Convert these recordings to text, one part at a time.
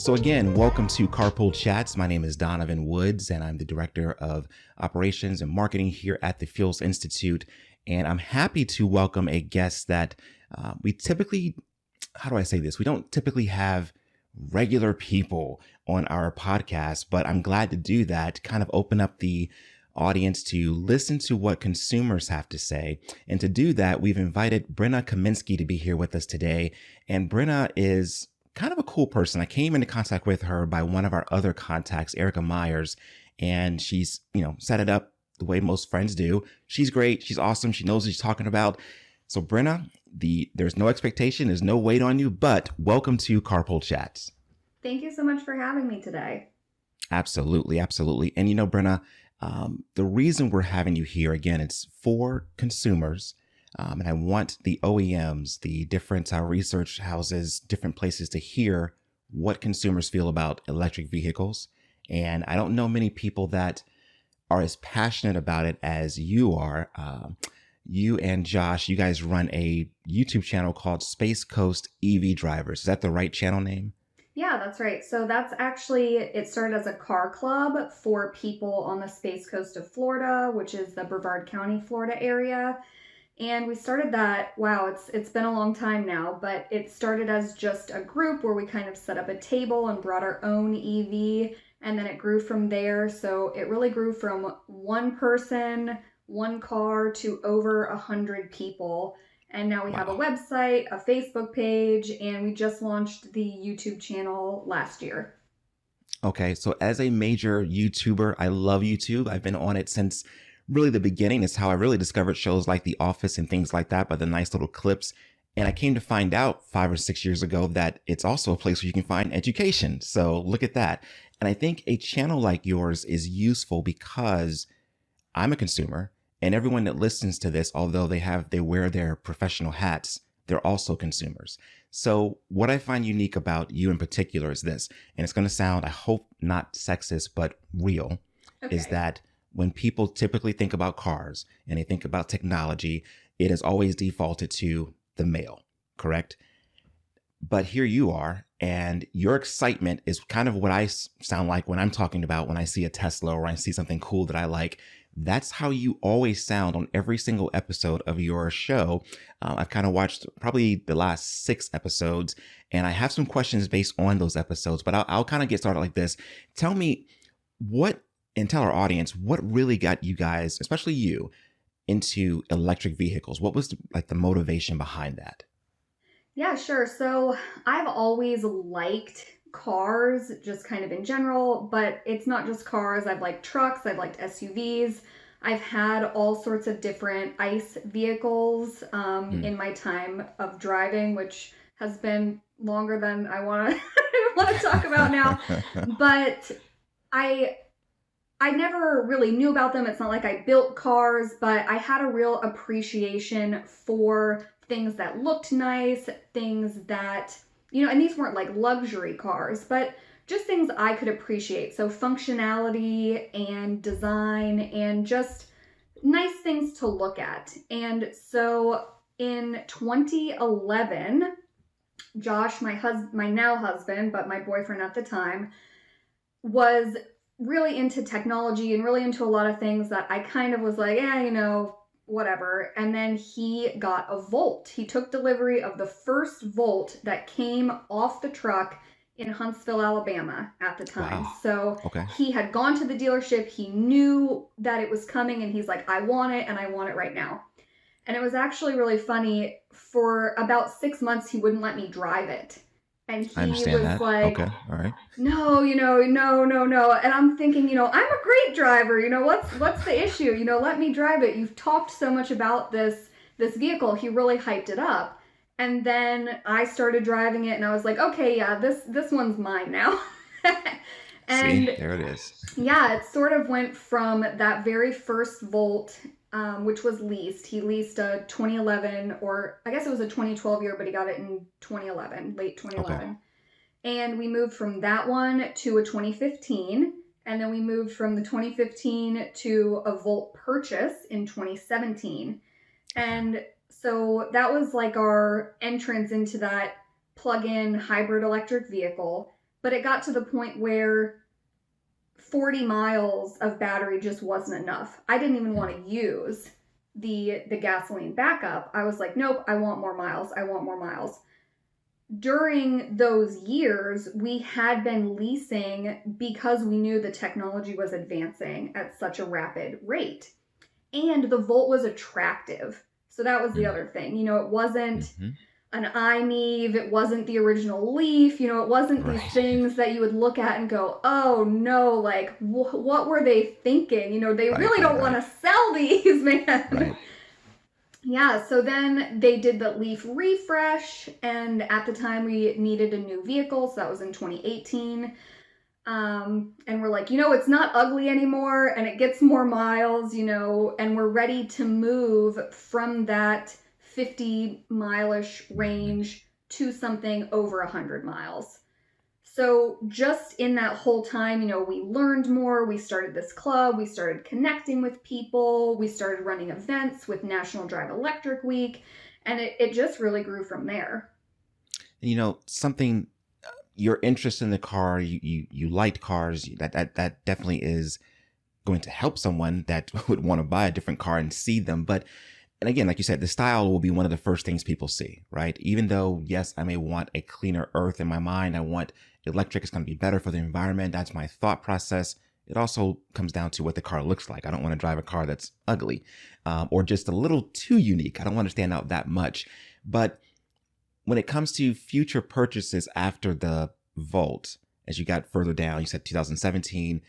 So again, welcome to Carpool Chats. My name is Donovan Woods, and I'm the Director of Operations and Marketing here at the Fuels Institute. And I'm happy to welcome a guest that we typically, how do I say this? We don't typically have regular people on our podcast, but I'm glad to do that, to kind of open up the audience to listen to what consumers have to say. And to do that, we've invited Brenna Kaminski to be here with us today. And Brenna is kind of a cool person. I came into contact with her by one of our other contacts, Erica Myers, and she's, set it up the way most friends do. She's great. She's awesome. She knows what she's talking about. So Brenna, there's no expectation. There's no weight on you, but welcome to Carpool Chats. Thank you so much for having me today. Absolutely. Absolutely. And Brenna, the reason we're having you here, again, it's for consumers. And I want the OEMs, the different research houses, different places to hear what consumers feel about electric vehicles. And I don't know many people that are as passionate about it as you are. You and Josh, you guys run a YouTube channel called Space Coast EV Drivers. Is that the right channel name? Yeah, that's right. So that's actually, it started as a car club for people on the Space Coast of Florida, which is the Brevard County, Florida area. And we started that, it's been a long time now, but it started as just a group where we kind of set up a table and brought our own EV, and then it grew from there. So it really grew from one person, one car, to over 100 people. And now we have a website, a Facebook page, and we just launched the YouTube channel last year. Okay, so as a major YouTuber, I love YouTube. I've been on it since really the beginning. Is how I really discovered shows like The Office and things like that by the nice little clips. And I came to find out 5 or 6 years ago that it's also a place where you can find education. So look at that. And I think a channel like yours is useful because I'm a consumer, and everyone that listens to this, although they wear their professional hats, they're also consumers. So what I find unique about you in particular is this, and it's going to sound, I hope not sexist, but real, is that when people typically think about cars and they think about technology, it is always defaulted to the male, correct? But here you are, and your excitement is kind of what I sound like when I'm talking about when I see a Tesla or I see something cool that I like. That's how you always sound on every single episode of your show. I've kind of watched probably the last 6 episodes, and I have some questions based on those episodes, but I'll kind of get started like this. Tell me and tell our audience what really got you guys, especially you, into electric vehicles. What was the motivation behind that? Yeah, sure. So I've always liked cars, just kind of in general, but it's not just cars. I've liked trucks, I've liked SUVs. I've had all sorts of different ICE vehicles in my time of driving, which has been longer than I want to talk about now. But I never really knew about them. It's not like I built cars, but I had a real appreciation for things that looked nice, things that, and these weren't like luxury cars, but just things I could appreciate. So functionality and design and just nice things to look at. And so in 2011, Josh, my now husband, but my boyfriend at the time, was really into technology and really into a lot of things that I kind of was like, whatever. And then he got a Volt. He took delivery of the first Volt that came off the truck in Huntsville, Alabama at the time. Wow. So He had gone to the dealership. He knew that it was coming, and he's like, I want it, and I want it right now. And it was actually really funny. For about 6 months, he wouldn't let me drive it. And he was that. like, okay, all right. No. And I'm thinking, I'm a great driver. What's the issue? Let me drive it. You've talked so much about this vehicle. He really hyped it up. And then I started driving it, and I was like, okay, yeah, this one's mine now. And see, there it is. Yeah, it sort of went from that very first Volt, which was leased. He leased a 2011, or I guess it was a 2012 year, but he got it in 2011, late 2011. Okay. And we moved from that one to a 2015. And then we moved from the 2015 to a Volt purchase in 2017. And so that was like our entrance into that plug-in hybrid electric vehicle. but it got to the point where 40 miles of battery just wasn't enough. I didn't even want to use the gasoline backup. I was like, nope, I want more miles. I want more miles. During those years, we had been leasing because we knew the technology was advancing at such a rapid rate. And the Volt was attractive. So that was the other thing. It wasn't an iMeave, it wasn't the original Leaf, it wasn't these things that you would look at and go, oh no, like, what were they thinking? They really don't want to sell these, man. Right. Yeah, so then they did the Leaf refresh, and at the time we needed a new vehicle, so that was in 2018. And we're like, it's not ugly anymore, and it gets more miles, and we're ready to move from that 50 mile-ish range to something over 100 miles. So just in that whole time, we learned more. We started this club. We started connecting with people. We started running events with National Drive Electric Week. And it just really grew from there. Something, your interest in the car, you liked cars, that definitely is going to help someone that would want to buy a different car and see them. And again, like you said, the style will be one of the first things people see, right? Even though, yes, I may want a cleaner earth in my mind. I want electric is going to be better for the environment. That's my thought process. It also comes down to what the car looks like. I don't want to drive a car that's ugly or just a little too unique. I don't want to stand out that much. But when it comes to future purchases after the Volt, as you got further down, you said 2017,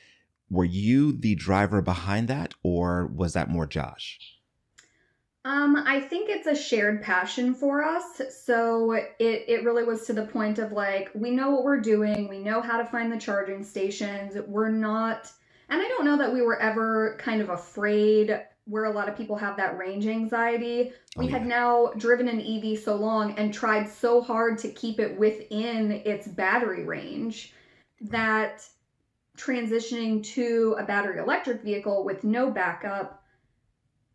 were you the driver behind that, or was that more Josh? I think it's a shared passion for us. So it really was to the point of like, we know what we're doing. We know how to find the charging stations. We're not, and I don't know that we were ever kind of afraid where a lot of people have that range anxiety. We had now driven an EV so long and tried so hard to keep it within its battery range that transitioning to a battery electric vehicle with no backup,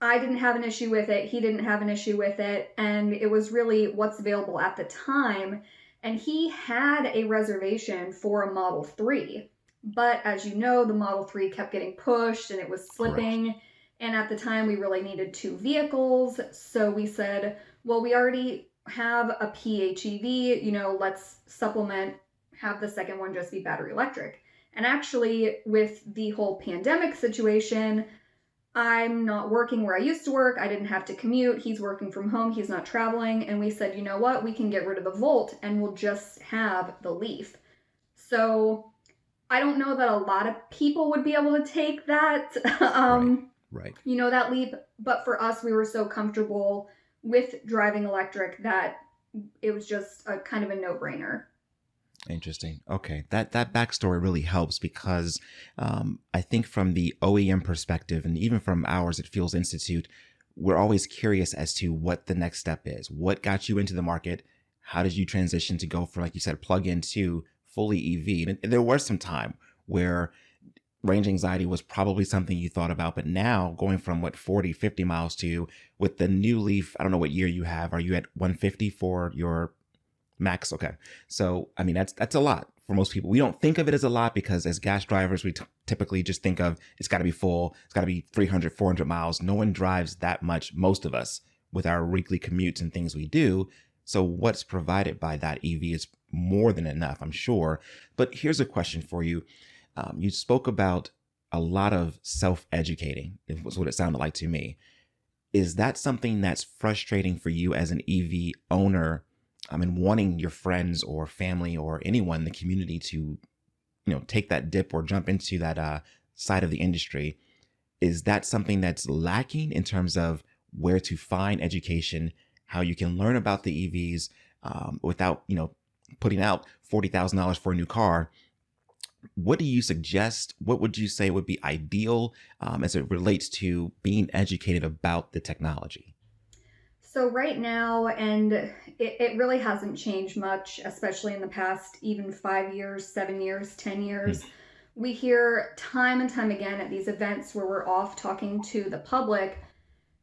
I didn't have an issue with it. He didn't have an issue with it. And it was really what's available at the time. And he had a reservation for a Model 3. But as you know, the Model 3 kept getting pushed and it was slipping. Correct. And at the time, we really needed 2 vehicles. So we said, well, we already have a PHEV, let's supplement, have the second one just be battery electric. And actually, with the whole pandemic situation, I'm not working where I used to work. I didn't have to commute. He's working from home. He's not traveling. And we said, you know what? We can get rid of the Volt and we'll just have the Leaf. So I don't know that a lot of people would be able to take that, right. That leap. But for us, we were so comfortable with driving electric that it was just a kind of a no-brainer. Interesting. Okay. That backstory really helps because I think from the OEM perspective and even from ours at Fuels Institute, we're always curious as to what the next step is. What got you into the market? How did you transition to go from, like you said, plug-in to fully EV? And there was some time where range anxiety was probably something you thought about, but now going from 40, 50 miles to with the new Leaf, I don't know what year you have. Are you at 150 for your max? Okay. So, I mean, that's a lot for most people. We don't think of it as a lot because as gas drivers, we typically just think of it's got to be full. It's got to be 300, 400 miles. No one drives that much, most of us, with our weekly commutes and things we do. So what's provided by that EV is more than enough, I'm sure. But here's a question for you. You spoke about a lot of self-educating, it was what it sounded like to me. Is that something that's frustrating for you as an EV owner? And wanting your friends or family or anyone in the community to, take that dip or jump into that side of the industry. Is that something that's lacking in terms of where to find education, how you can learn about the EVs without, putting out $40,000 for a new car? What do you suggest? What would you say would be ideal as it relates to being educated about the technology? So right now, and it really hasn't changed much, especially in the past even 5 years, 7 years, 10 years. We hear time and time again at these events where we're off talking to the public,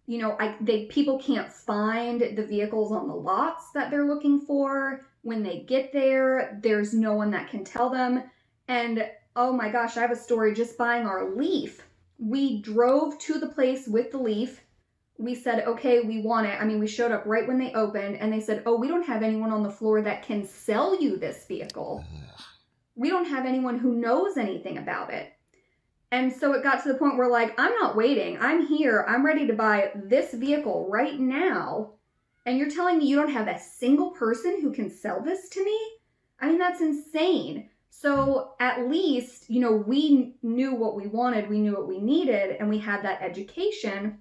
people can't find the vehicles on the lots that they're looking for. When they get there, there's no one that can tell them. And oh my gosh, I have a story just buying our Leaf. We drove to the place with the Leaf. We said, okay, we want it. I mean, we showed up right when they opened and they said, oh, we don't have anyone on the floor that can sell you this vehicle. We don't have anyone who knows anything about it. And so it got to the point where, like, I'm not waiting. I'm here. I'm ready to buy this vehicle right now. And you're telling me you don't have a single person who can sell this to me? I mean, that's insane. So at least, you know, we knew what we wanted. We knew what we needed. And we had that education.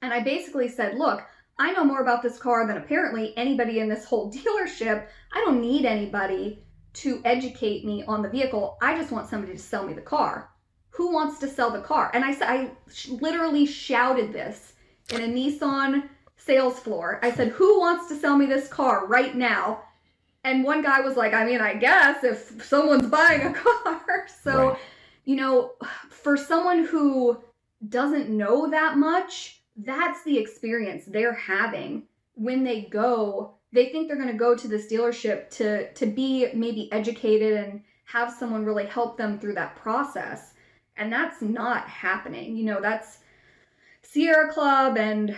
And I basically said, look, I know more about this car than apparently anybody in this whole dealership. I don't need anybody to educate me on the vehicle. I just want somebody to sell me the car. Who wants to sell the car? And I literally shouted this in a Nissan sales floor. I said, who wants to sell me this car right now? And one guy was like, I mean, I guess if someone's buying a car. So, right. You know, for someone who doesn't know that much, that's the experience they're having when they go. They think they're going to go to this dealership to be maybe educated and have someone really help them through that process. And that's not happening. You know, that's Sierra Club and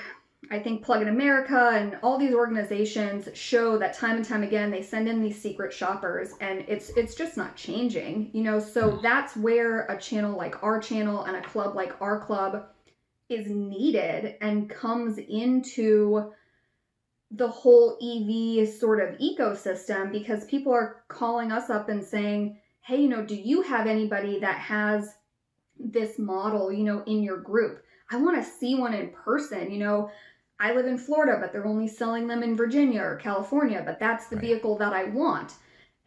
I think Plug in America and all these organizations show that time and time again, they send in these secret shoppers and it's just not changing, you know? So that's where a channel like our channel and a club like our club is needed and comes into the whole EV sort of ecosystem, because people are calling us up and saying, hey, you know, do you have anybody that has this model, you know, in your group? I want to see one in person. You know, I live in Florida, but they're only selling them in Virginia or California, but that's the vehicle that I want.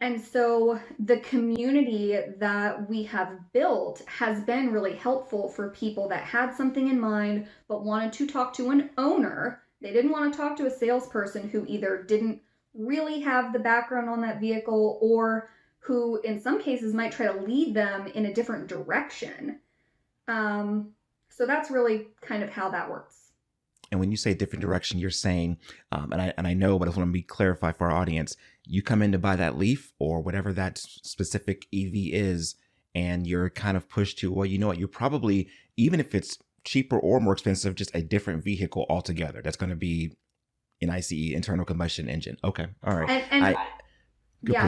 And so the community that we have built has been really helpful for people that had something in mind, but wanted to talk to an owner. They didn't want to talk to a salesperson who either didn't really have the background on that vehicle or who in some cases might try to lead them in a different direction. So that's really kind of how that works. And when you say different direction, you're saying, and I know, but I just want to be clarified for our audience, you come in to buy that Leaf or whatever that specific EV is, and you're kind of pushed to, well, you know what, you're probably, even if it's cheaper or more expensive, just a different vehicle altogether. That's going to be an ICE, internal combustion engine. Okay. All right.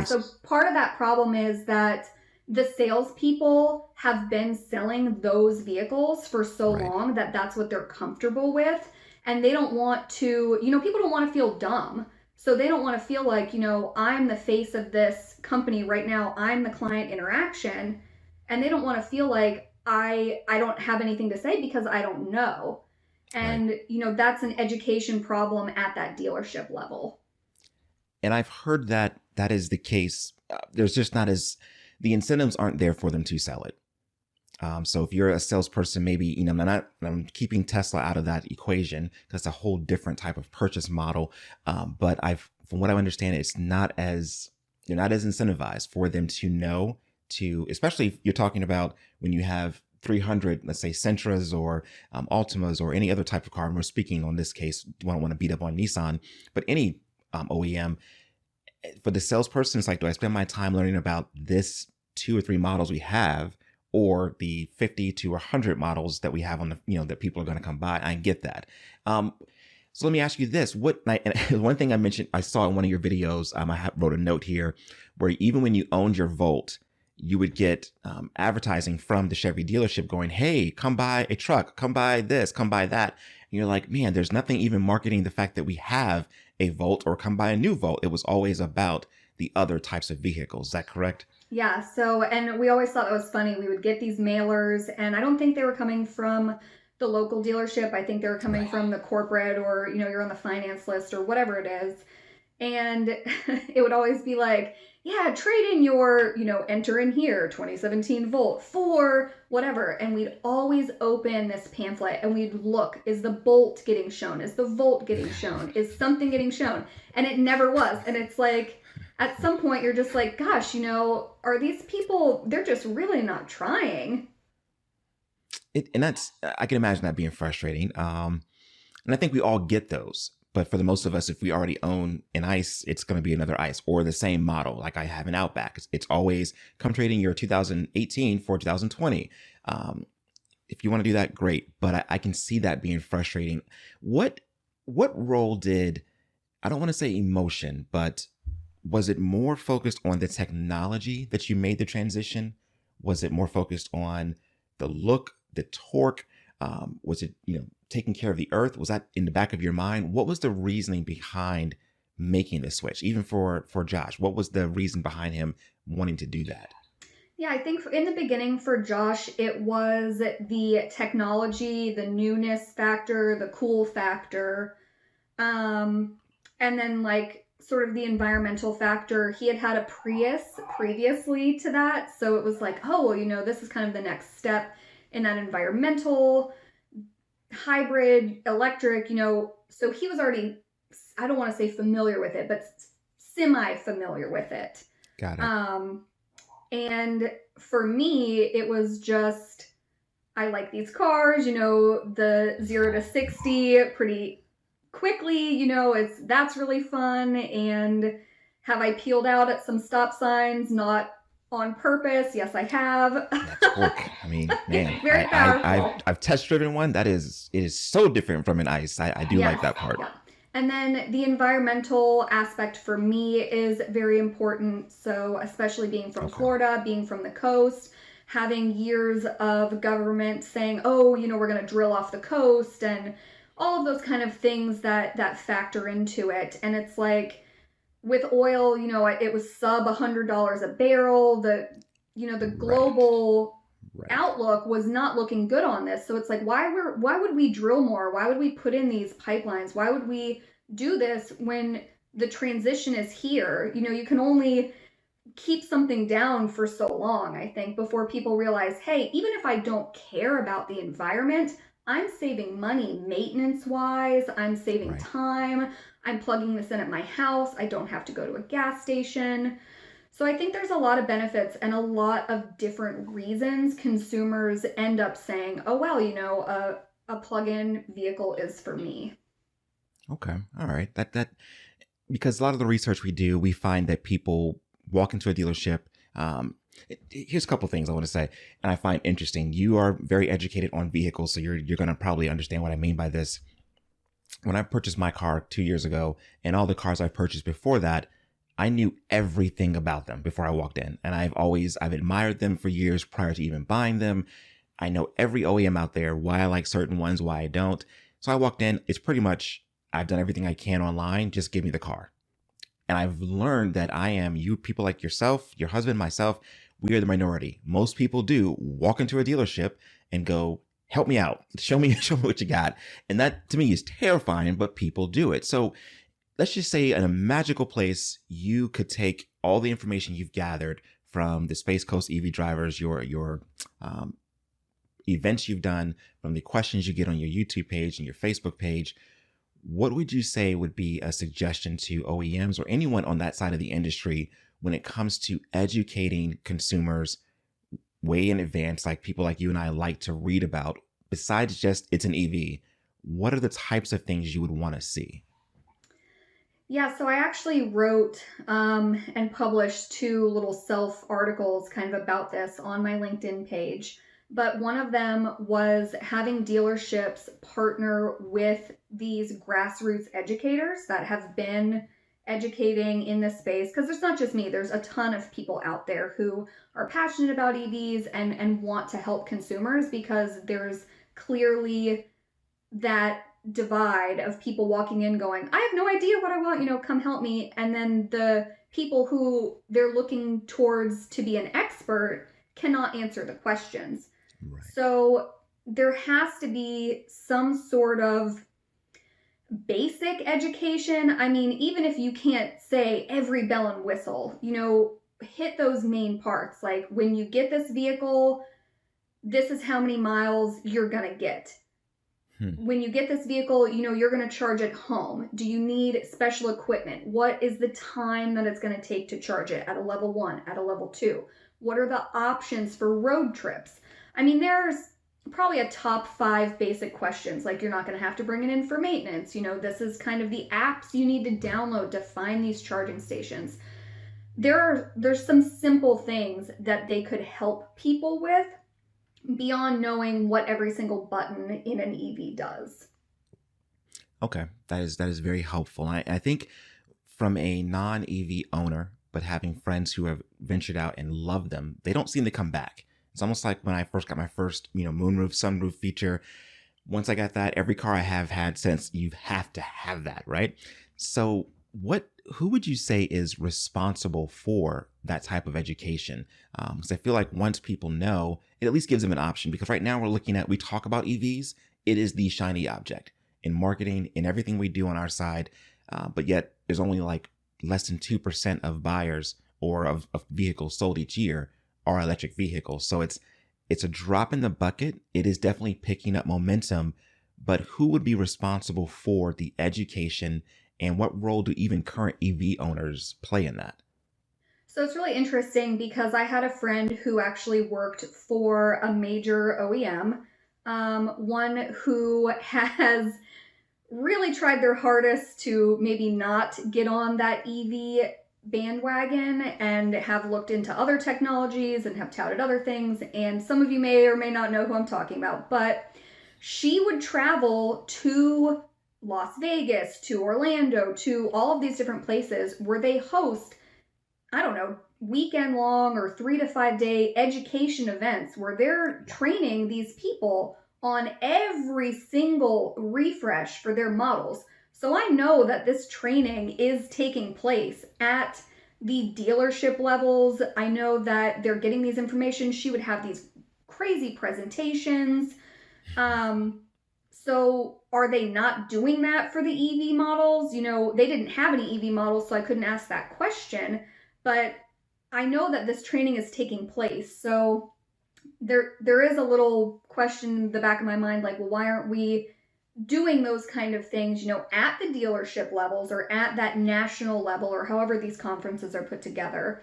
So part of that problem is that the salespeople have been selling those vehicles for so long that that's what they're comfortable with. And they don't want to, you know, people don't want to feel dumb. So they don't want to feel like, you know, I'm the face of this company right now. I'm the client interaction. And they don't want to feel like I don't have anything to say because I don't know. And, you know, that's an education problem at that dealership level. And I've heard that that is the case. There's just not as, the incentives aren't there for them to sell it. So if you're a salesperson, maybe, you know, I'm keeping Tesla out of that equation because it's a whole different type of purchase model. But from what I understand, it's not as, you're not as incentivized for them to know to, especially if you're talking about when you have 300, let's say Sentras or Altimas or any other type of car. And we're speaking on this case, I don't want to beat up on Nissan, but any OEM. For the salesperson, it's like, do I spend my time learning about this 2 or 3 models we have, or the 50 to 100 models that we have on the, you know, that people are going to come by? I get that. So let me ask you this: and one thing I mentioned, I saw in one of your videos, I wrote a note here where even when you owned your Volt, you would get advertising from the Chevy dealership going, hey, come buy a truck, come buy this, come buy that. And you're like, man, there's nothing even marketing the fact that we have a Volt or come buy a new Volt. It was always about the other types of vehicles. Is that correct? Yeah. So, and we always thought that was funny. We would get these mailers, and I don't think they were coming from the local dealership. I think they were coming from the corporate, or, you know, you're on the finance list or whatever it is. And it would always be like, yeah, trade in your, you know, enter in here 2017 Volt for whatever. And we'd always open this pamphlet and we'd look, is the Bolt getting shown? Is the Volt getting shown? Is something getting shown? And it never was. And it's like, at some point you're just like, gosh, you know, are these people, they're just really not trying. And that's, I can imagine that being frustrating. And I think we all get those. But for the most of us, if we already own an ICE, it's going to be another ICE or the same model. Like I have an Outback. It's always come trading your 2018 for 2020. If you want to do that, great. But I can see that being frustrating. What role did, I don't want to say emotion, but was it more focused on the technology that you made the transition? Was it more focused on the look, the torque? Was it, taking care of the earth? Was that in the back of your mind? What was the reasoning behind making the switch? Even for Josh, what was the reason behind him wanting to do that? Yeah, I think in the beginning for Josh, it was the technology, the newness factor, the cool factor. And then like sort of the environmental factor. He had a Prius previously to that. So it was like, oh, well, this is kind of the next step in that environmental hybrid electric, so he was already, I don't want to say familiar with it, but semi-familiar with it. Got it. And for me, it was just, I like these cars, the 0 to 60 pretty quickly, that's really fun. And have I peeled out at some stop signs? Not on purpose. Yes, I have. That's quick. I mean, man, Very powerful. I've test driven one. It is so different from an ICE. I do like that part. Yeah. And then the environmental aspect for me is very important. So especially being from Florida, being from the coast, having years of government saying, oh, we're going to drill off the coast and all of those kind of things that factor into it. And it's like with oil, it was sub $100 a barrel. The global outlook was not looking good on this. So it's like, why would we drill more? Why would we put in these pipelines? Why would we do this when the transition is here? You can only keep something down for so long, I think, before people realize, hey, even if I don't care about the environment, I'm saving money maintenance-wise. I'm saving time. I'm plugging this in at my house. I don't have to go to a gas station. So I think there's a lot of benefits and a lot of different reasons consumers end up saying, oh, well, a plug-in vehicle is for me. Okay. All right. That because a lot of the research we do, we find that people walk into a dealership. Here's a couple things I want to say, and I find interesting. You are very educated on vehicles, so you're going to probably understand what I mean by this. When I purchased my car 2 years ago, and all the cars I've purchased before that, I knew everything about them before I walked in, and I've admired them for years prior to even buying them. I know every OEM out there, why I like certain ones, why I don't. So I walked in. It's pretty much I've done everything I can online. Just give me the car. And I've learned that you people like yourself, your husband, myself, we are the minority. Most people do walk into a dealership and go, help me out. Show me what you got. And that to me is terrifying, but people do it. So let's just say in a magical place, you could take all the information you've gathered from the Space Coast EV drivers, your events you've done, from the questions you get on your YouTube page and your Facebook page. What would you say would be a suggestion to OEMs or anyone on that side of the industry when it comes to educating consumers way in advance, like people like you and I like to read about, besides just it's an EV? What are the types of things you would want to see? Yeah, so I actually wrote and published 2 little self articles kind of about this on my LinkedIn page. But one of them was having dealerships partner with these grassroots educators that have been educating in this space. Because there's not just me, there's a ton of people out there who are passionate about EVs and want to help consumers, because there's clearly that divide of people walking in going, I have no idea what I want, come help me. And then the people who they're looking towards to be an expert cannot answer the questions. Right. So there has to be some sort of basic education. I mean, even if you can't say every bell and whistle, hit those main parts. Like when you get this vehicle, this is how many miles you're going to get. When you get this vehicle, you're going to charge it home. Do you need special equipment? What is the time that it's going to take to charge it at a level 1, at a level 2? What are the options for road trips? I mean, there's probably a top 5 basic questions. Like, you're not going to have to bring it in for maintenance. This is kind of the apps you need to download to find these charging stations. There's some simple things that they could help people with beyond knowing what every single button in an EV does. Okay, that is very helpful. I think from a non-EV owner, but having friends who have ventured out and love them, they don't seem to come back. It's almost like when I first got my first, moonroof, sunroof feature. Once I got that, every car I have had since, you have to have that, right? So who would you say is responsible for that type of education? Because I feel like once people know, it at least gives them an option. Because right now we talk about EVs, it is the shiny object in marketing, in everything we do on our side. But yet there's only like less than 2% of buyers or of vehicles sold each year are electric vehicles. So it's a drop in the bucket. It is definitely picking up momentum, but who would be responsible for the education, and what role do even current EV owners play in that? So it's really interesting because I had a friend who actually worked for a major OEM, one who has really tried their hardest to maybe not get on that EV bandwagon and have looked into other technologies and have touted other things. And some of you may or may not know who I'm talking about, but she would travel to Las Vegas, to Orlando, to all of these different places where they host, I don't know, weekend long or 3 to 5 day education events where they're training these people on every single refresh for their models. So I know that this training is taking place at the dealership levels. I know that they're getting these information. She would have these crazy presentations. So are they not doing that for the EV models? They didn't have any EV models, so I couldn't ask that question. But I know that this training is taking place. So there is a little question in the back of my mind, like, well, why aren't we doing those kind of things, at the dealership levels or at that national level or however these conferences are put together?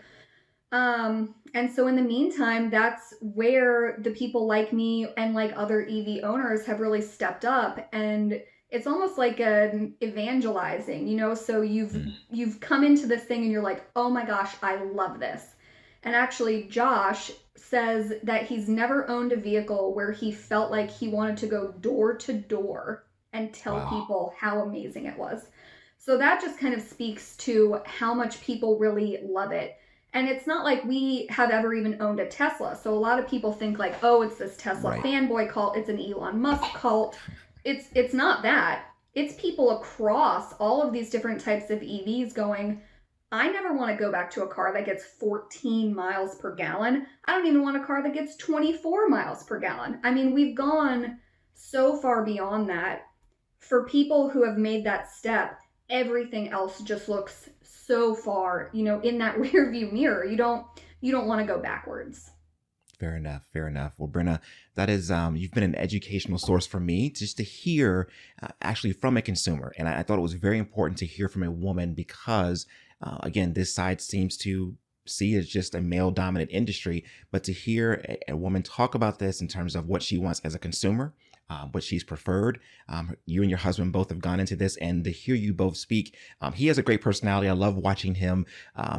And so in the meantime, that's where the people like me and like other EV owners have really stepped up. And it's almost like an evangelizing, so you've come into this thing and you're like, oh my gosh, I love this. And actually, Josh says that he's never owned a vehicle where he felt like he wanted to go door to door and tell Wow. people how amazing it was. So that just kind of speaks to how much people really love it. And it's not like we have ever even owned a Tesla. So a lot of people think like, oh, it's this Tesla Right. fanboy cult. It's an Elon Musk cult. It's not that. It's people across all of these different types of EVs going, I never want to go back to a car that gets 14 miles per gallon. I don't even want a car that gets 24 miles per gallon. I mean, we've gone so far beyond that. For people who have made that step, everything else just looks so far, in that rear view mirror. You don't want to go backwards. Fair enough. Fair enough. Well, Brenna, that is, you've been an educational source for me just to hear actually from a consumer. And I thought it was very important to hear from a woman because, again, this side seems to see as just a male dominant industry, but to hear a woman talk about this in terms of what she wants as a consumer, what she's preferred. You and your husband both have gone into this, and to hear you both speak, he has a great personality. I love watching him.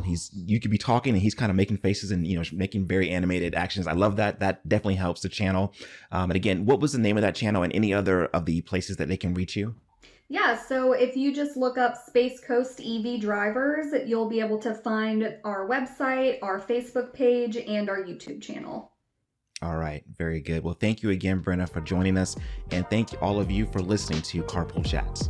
You could be talking and he's kind of making faces and, making very animated actions. I love that. That definitely helps the channel. And again, what was the name of that channel and any other of the places that they can reach you? Yeah, so if you just look up Space Coast EV Drivers, you'll be able to find our website, our Facebook page, and our YouTube channel. All right. Very good. Well, thank you again, Brenna, for joining us. And thank all of you for listening to Carpool Chats.